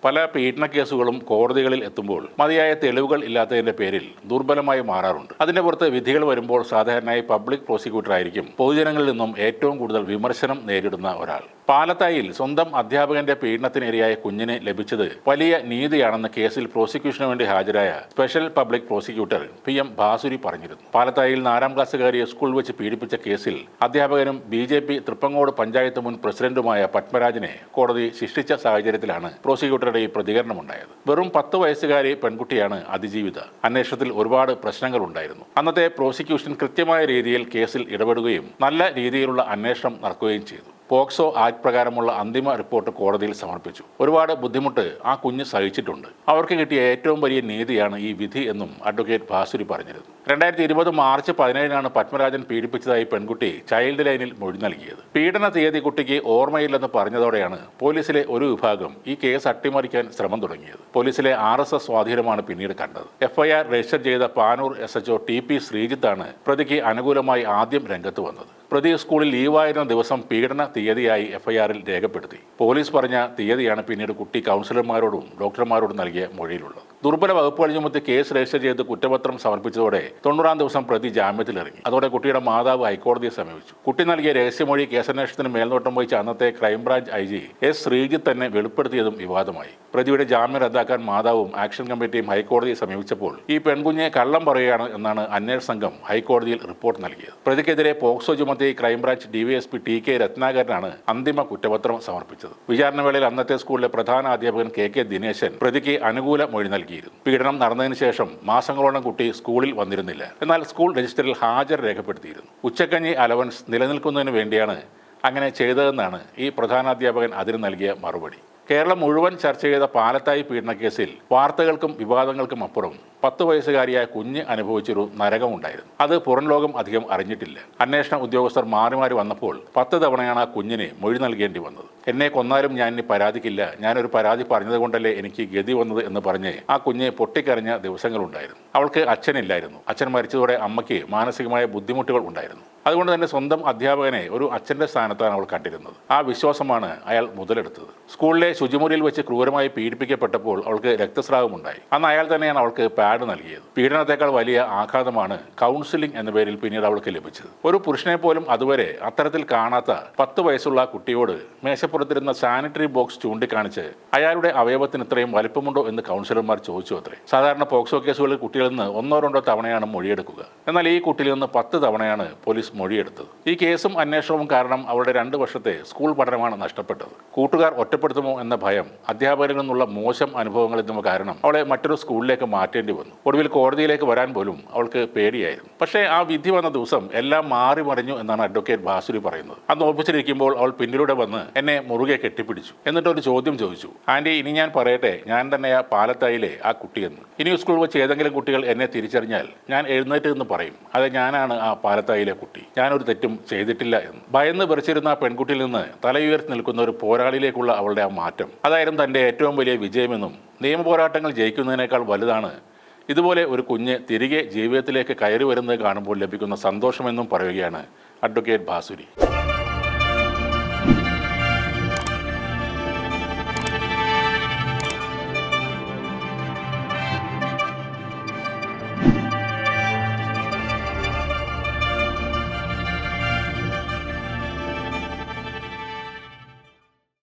പല പീഡന കേസുകളും കോടതികളിൽ എത്തുമ്പോൾ മതിയായ തെളിവുകൾ ഇല്ലാത്തതിന്റെ പേരിൽ ദുർബലമായി മാറാറുണ്ട്. അതിന്റെ പുറത്ത് വിധികൾ വരുമ്പോൾ സാധാരണയായി പബ്ലിക് പ്രോസിക്യൂട്ടർ ആയിരിക്കും പൊതുജനങ്ങളിൽ നിന്നും ഏറ്റവും കൂടുതൽ വിമർശനം നേരിടുന്ന ഒരാൾ. പാലത്തായിൽ സ്വന്തം അധ്യാപകന്റെ പീഡനത്തിനിരയായ കുഞ്ഞിന് ലഭിച്ചത് വലിയ നീതിയാണെന്ന് കേസിൽ പ്രോസിക്യൂഷന് വേണ്ടി ഹാജരായ special public prosecutor PM Bhasuri പറഞ്ഞിരുന്നു. പാലത്തായിൽ 4ാം ക്ലാസ്സുകാരിയെ സ്കൂൾ വെച്ച് പീഡിപ്പിച്ച കേസിൽ അധ്യാപകനും BJP തൃപ്പങ്ങോട് പഞ്ചായത്ത് മുൻ പ്രസിഡന്റുമായ പത്മരാജനെ കോടതി ശിക്ഷിച്ച സാഹചര്യത്തിലാണ് പ്രോസിക്യൂട്ടർ ഈ പ്രതികരണമുണ്ടായത്. വെറും 10 വയസ്സുകാരി പെൺകുട്ടിയാണ് അതിജീവിത. അന്വേഷണത്തിൽ ഒരുപാട് പ്രശ്നങ്ങൾ ഉണ്ടായിരുന്നു. അന്നത്തെ പ്രോസിക്യൂഷൻ കൃത്യമായ രീതിയിൽ കേസിൽ ഇടപെടുകയും നല്ല രീതിയിലുള്ള അന്വേഷണം നടക്കുകയും ചെയ്തു. പോക്സോ ആക്ട് പ്രകാരമുള്ള അന്തിമ റിപ്പോർട്ട് കോടതിയിൽ സമർപ്പിച്ചു. ഒരുപാട് ബുദ്ധിമുട്ട് ആ കുഞ്ഞ് സഹിച്ചിട്ടുണ്ട്. അവർക്ക് കിട്ടിയ ഏറ്റവും വലിയ നീതിയാണ് ഈ വിധി എന്നും അഡ്വക്കേറ്റ് ഭാസുരി പറഞ്ഞിരുന്നു. 2020 മാർച്ച് 17-നാണ് പത്മരാജൻ പീഡിപ്പിച്ചതായി പെൺകുട്ടി ചൈൽഡ് ലൈനിൽ മൊഴി നൽകിയത്. പീഡന തീയതി കുട്ടിക്ക് ഓർമ്മയില്ലെന്ന് പറഞ്ഞതോടെയാണ് പോലീസിലെ ഒരു വിഭാഗം ഈ കേസ് അട്ടിമറിക്കാൻ ശ്രമം തുടങ്ങിയത്. പോലീസിലെ RSS സ്വാധീനമാണ് പിന്നീട് കണ്ടത്. FIR രജിസ്റ്റർ ചെയ്ത പാനൂർ SHO TP ശ്രീജിത്താണ് പ്രതിക്ക് അനുകൂലമായി ആദ്യം രംഗത്ത് വന്നത്. പ്രതി സ്കൂളിൽ ലീവായിരുന്ന ദിവസം പീഡന തീയതിയായി FIR-ൽ രേഖപ്പെടുത്തി. പോലീസ് പറഞ്ഞ തീയതിയാണ് പിന്നീട് കുട്ടി കൗൺസിലർമാരോടും ഡോക്ടർമാരോടും നൽകിയ മൊഴിയിലുള്ളത്. ദുർബല വകുപ്പുകൾ ചുമത്തി കേസ് രജിസ്റ്റർ ചെയ്ത് കുറ്റപത്രം സമർപ്പിച്ചതോടെ 90-ാം ദിവസം പ്രതി ജാമ്യത്തിലിറങ്ങി. അതോടെ കുട്ടിയുടെ മാതാവ് ഹൈക്കോടതിയെ സമീപിച്ചു. കുട്ടി നൽകിയ രഹസ്യമൊഴി കേസന്വേഷണത്തിന് മേൽനോട്ടം വഹിച്ച അന്നത്തെ ക്രൈംബ്രാഞ്ച് IG S ശ്രീജിത്ത് തന്നെ വെളിപ്പെടുത്തിയതും വിവാദമായി. പ്രതിയുടെ ജാമ്യം റദ്ദാക്കാൻ മാതാവും ആക്ഷൻ കമ്മിറ്റിയും ഹൈക്കോടതിയെ സമീപിച്ചപ്പോൾ ഈ പെൺകുഞ്ഞെ കള്ളം പറയുകയാണ് എന്നാണ് അന്വേഷണ സംഘം ഹൈക്കോടതിയിൽ റിപ്പോർട്ട് നൽകിയത്. പ്രതിക്കെതിരെ പോക്സോ ചുമത്തി ക്രൈംബ്രാഞ്ച് DVSP TK രത്നാകരനാണ് അന്തിമ കുറ്റപത്രം സമർപ്പിച്ചത്. വിചാരണ വേളയിൽ അന്നത്തെ സ്കൂളിലെ പ്രധാന അധ്യാപകൻ KK ദിനേശൻ പ്രതിക്ക് അനുകൂല മൊഴി നൽകിയിരുന്നു. പീഡനം നടന്നതിന് ശേഷം മാസങ്ങളോളം കുട്ടി സ്കൂളിൽ വന്നിരുന്നില്ല. എന്നാൽ സ്കൂൾ രജിസ്റ്ററിൽ ഹാജർ രേഖപ്പെടുത്തിയിരുന്നു. ഉച്ചക്കഞ്ഞി അലവൻസ് നിലനിൽക്കുന്നതിന് വേണ്ടിയാണ് അങ്ങനെ ചെയ്തതെന്നാണ് ഈ പ്രധാനാധ്യാപകൻ അതിന് നൽകിയ മറുപടി. കേരളം മുഴുവൻ ചർച്ച ചെയ്ത പാലത്തായി പീഡനക്കേസിൽ വാർത്തകൾക്കും വിവാദങ്ങൾക്കും അപ്പുറം 10 വയസ്സുകാരിയായ കുഞ്ഞ് അനുഭവിച്ചൊരു നരകമുണ്ടായിരുന്നു. അത് പുറം ലോകം അധികം അറിഞ്ഞിട്ടില്ല. അന്വേഷണ ഉദ്യോഗസ്ഥർ മാറി മാറി വന്നപ്പോൾ 10 തവണയാണ് ആ കുഞ്ഞിന് മൊഴി നൽകേണ്ടി വന്നത്. എന്നെ കൊന്നാലും ഞാൻ ഇനി പരാതിക്കില്ല, ഞാനൊരു പരാതി പറഞ്ഞത് കൊണ്ടല്ലേ എനിക്ക് ഗതി വന്നത് എന്ന് പറഞ്ഞ് ആ കുഞ്ഞ് പൊട്ടിക്കരഞ്ഞ ദിവസങ്ങളുണ്ടായിരുന്നു. അവൾക്ക് അച്ഛനില്ലായിരുന്നു. അച്ഛൻ മരിച്ചതോടെ അമ്മയ്ക്ക് മാനസികമായ ബുദ്ധിമുട്ടുകൾ ഉണ്ടായിരുന്നു. അതുകൊണ്ട് തന്നെ സ്വന്തം അധ്യാപകനെ ഒരു അച്ഛൻ്റെ സ്ഥാനത്താണ് അവൾ കണ്ടിരുന്നത്. ആ വിശ്വാസമാണ് അയാൾ മുതലെടുത്തത്. സ്കൂളിലെ ശുചിമുറിയിൽ വെച്ച് ക്രൂരമായി പീഡിപ്പിക്കപ്പെട്ടപ്പോൾ അവൾക്ക് രക്തസ്രാവമുണ്ടായി. അന്ന് അയാൾ തന്നെയാണ് അവൾക്ക് പാഡ് നൽകിയത്. പീഡനത്തെക്കാൾ വലിയ ആഘാതമാണ് കൗൺസിലിംഗ് എന്ന പേരിൽ പിന്നീട് അവൾക്ക് ലഭിച്ചത്. ഒരു പുരുഷനെ പോലും അതുവരെ അത്തരത്തിൽ കാണാത്ത 10 വയസ്സുള്ള കുട്ടിയോട് മേശപ്പുറത്തിരുന്ന സാനിറ്ററി ബോക്സ് ചൂണ്ടിക്കാണിച്ച് അയാളുടെ അവയവത്തിന് ഇത്രയും വലിപ്പമുണ്ടോ എന്ന് കൗൺസിലർമാർ ചോദിച്ചു അത്രേ. സാധാരണ പോക്സോ കേസുകളിൽ കുട്ടികളിൽ നിന്ന് 1-2 തവണയാണ് മൊഴിയെടുക്കുക. എന്നാൽ ഈ കുട്ടിയിൽ നിന്ന് 10 തവണയാണ് പോലീസ് മൊഴിയെടുത്തത്. ഈ കേസും അന്വേഷണവും കാരണം അവളുടെ 2 വർഷത്തെ സ്കൂൾ പഠനമാണ് നഷ്ടപ്പെട്ടത്. കൂട്ടുകാർ ഒറ്റപ്പെടുത്തുമോ എന്ന ഭയം, അധ്യാപകരിൽ നിന്നുള്ള മോശം അനുഭവങ്ങൾ എന്നിവ കാരണം അവളെ മറ്റൊരു സ്കൂളിലേക്ക് മാറ്റേണ്ടി വന്നു. ഒടുവിൽ കോടതിയിലേക്ക് വരാൻ പോലും അവൾക്ക് പേടിയായിരുന്നു. പക്ഷേ ആ വിധി വന്ന ദിവസം എല്ലാം മാറി മറിഞ്ഞു എന്നാണ് അഡ്വക്കേറ്റ് ഭാസുരി പറയുന്നത്. അന്ന് ഓഫീസിലിരിക്കുമ്പോൾ അവൾ പിന്നിലൂടെ വന്ന് എന്നെ മുറുകെ കെട്ടിപ്പിടിച്ചു. എന്നിട്ട് ഒരു ചോദ്യം ചോദിച്ചു. ആൻറ്റി, ഇനി ഞാൻ പറയട്ടെ, ഞാൻ തന്നെയാ പാലത്തായിലെ ആ കുട്ടിയെന്ന്. ഇനി സ്കൂൾ വെച്ച് ഏതെങ്കിലും കുട്ടികൾ എന്നെ തിരിച്ചറിഞ്ഞാൽ ഞാൻ എഴുന്നേറ്റ് എന്ന് പറയും, അതെ, ഞാനാണ് ആ പാലത്തായിലെ കുട്ടി, ഞാനൊരു തെറ്റും ചെയ്തിട്ടില്ല എന്ന്. ഭയന്ന് വിറച്ചിരുന്ന ആ പെൺകുട്ടിയിൽ നിന്ന് തലയുയർത്തി നിൽക്കുന്ന ഒരു പോരാളിയിലേക്കുള്ള അവളുടെ ആ മാറ്റം, അതായിരുന്നു തൻ്റെ ഏറ്റവും വലിയ വിജയമെന്നും നിയമപോരാട്ടങ്ങൾ ജയിക്കുന്നതിനേക്കാൾ വലുതാണ് ഇതുപോലെ ഒരു കുഞ്ഞ് തിരികെ ജീവിതത്തിലേക്ക് കയറി വരുന്നത് കാണുമ്പോൾ ലഭിക്കുന്ന സന്തോഷമെന്നും പറയുകയാണ് അഡ്വക്കേറ്റ് ഭാസുരി.